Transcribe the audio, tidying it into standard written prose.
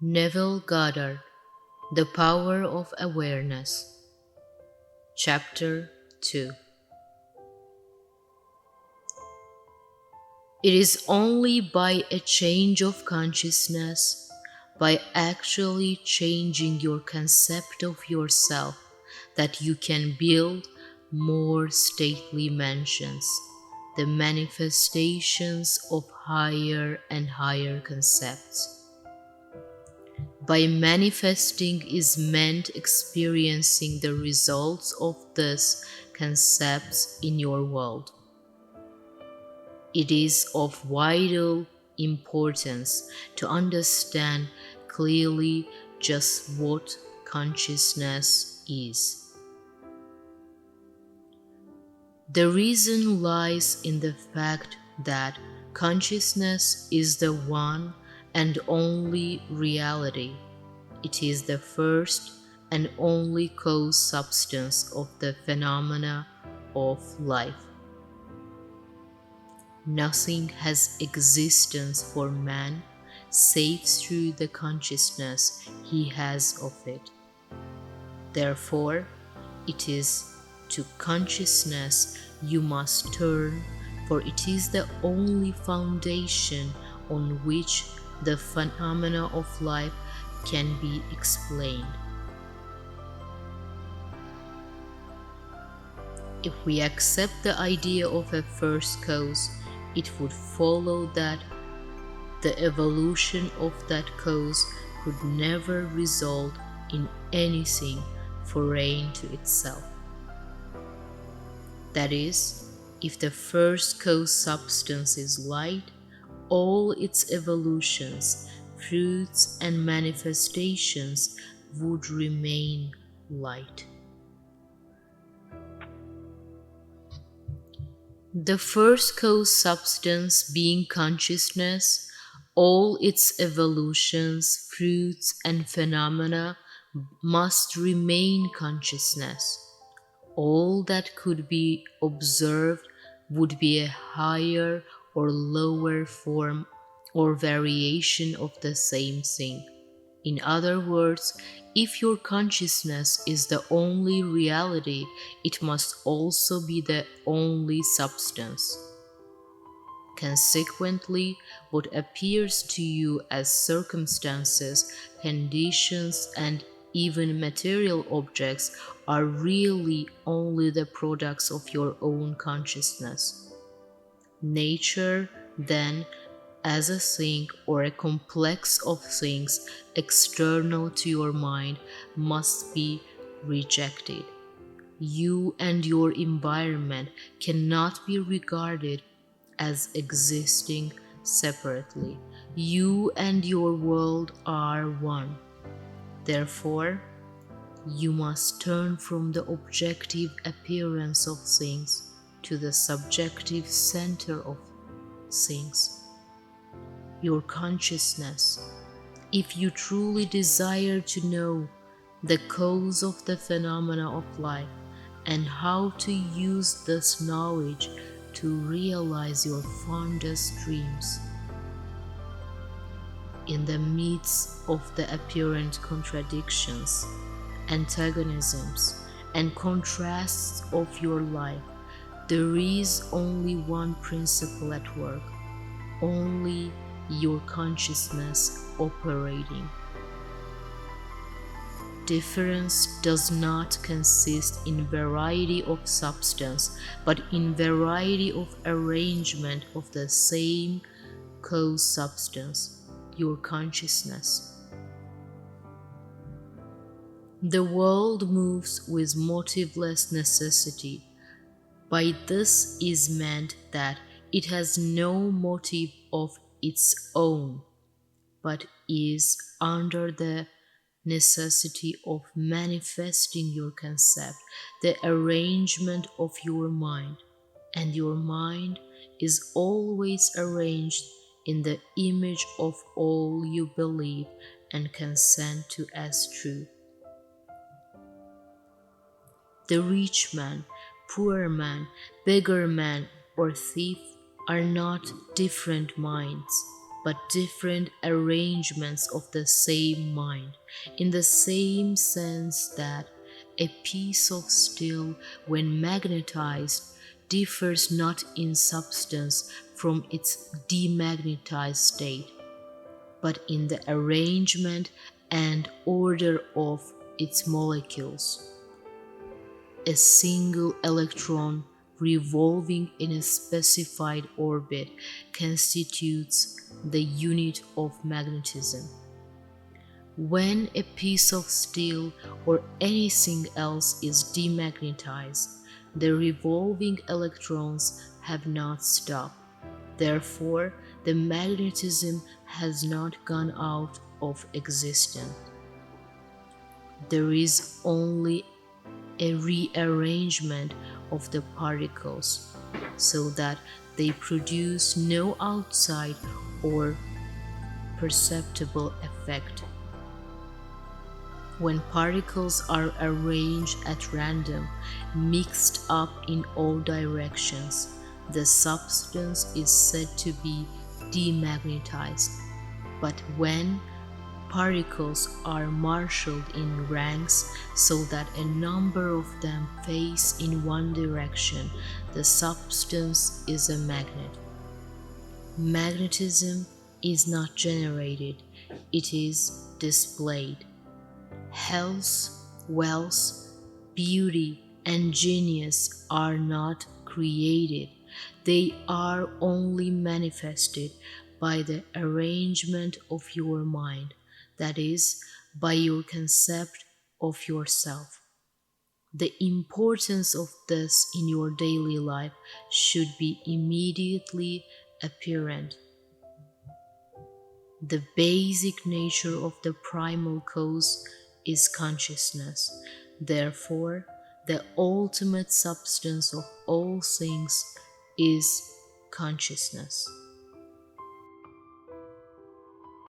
Neville Goddard, The Power of Awareness. Chapter 2. It is only by a change of consciousness, by actually changing your concept of yourself, that you can build more stately mansions, the manifestations of higher and higher concepts. By manifesting is meant experiencing the results of these concepts in your world. It is of vital importance to understand clearly just what consciousness is. The reason lies in the fact that consciousness is the one and only reality. It is the first and only cause substance of the phenomena of life. Nothing has existence for man save through the consciousness he has of it. Therefore, it is to consciousness you must turn, for it is the only foundation on which the phenomena of life can be explained. If we accept the idea of a first cause, it would follow that the evolution of that cause could never result in anything foreign to itself. That is, if the first cause substance is light, all its evolutions, fruits, and manifestations would remain light. The first cause substance being consciousness, all its evolutions, fruits, and phenomena must remain consciousness. All that could be observed would be a higher or lower form or variation of the same thing. In other words, if your consciousness is the only reality, it must also be the only substance. Consequently, what appears to you as circumstances, conditions, and even material objects are really only the products of your own consciousness. Nature, then, as a thing or a complex of things external to your mind, must be rejected. You and your environment cannot be regarded as existing separately. You and your world are one. Therefore, you must turn from the objective appearance of things to the subjective center of things, your consciousness. If you truly desire to know the cause of the phenomena of life and how to use this knowledge to realize your fondest dreams, in the midst of the apparent contradictions, antagonisms, and contrasts of your life, there is only one principle at work, only your consciousness operating. Difference does not consist in variety of substance, but in variety of arrangement of the same cause substance, your consciousness. The world moves with motiveless necessity. By this is meant that it has no motive of its own, but is under the necessity of manifesting your concept, the arrangement of your mind, and your mind is always arranged in the image of all you believe and consent to as true. The rich man, poor man, beggar man, or thief are not different minds. but different arrangements of the same mind, in the same sense that a piece of steel, when magnetized, differs not in substance from its demagnetized state, but in the arrangement and order of its molecules. A single electron revolving in a specified orbit constitutes the unit of magnetism. When a piece of steel or anything else is demagnetized, the revolving electrons have not stopped. Therefore, the magnetism has not gone out of existence. There is only a rearrangement of the particles so that they produce no outside or perceptible effect. When particles are arranged at random, mixed up in all directions, the substance is said to be demagnetized. But when particles are marshaled in ranks so that a number of them face in one direction, the substance is a magnet. Magnetism is not generated, it is displayed. Health, wealth, beauty, and genius are not created, they are only manifested by the arrangement of your mind, that is, by your concept of yourself. The importance of this in your daily life should be immediately apparent. The basic nature of the primal cause is consciousness. Therefore, the ultimate substance of all things is consciousness.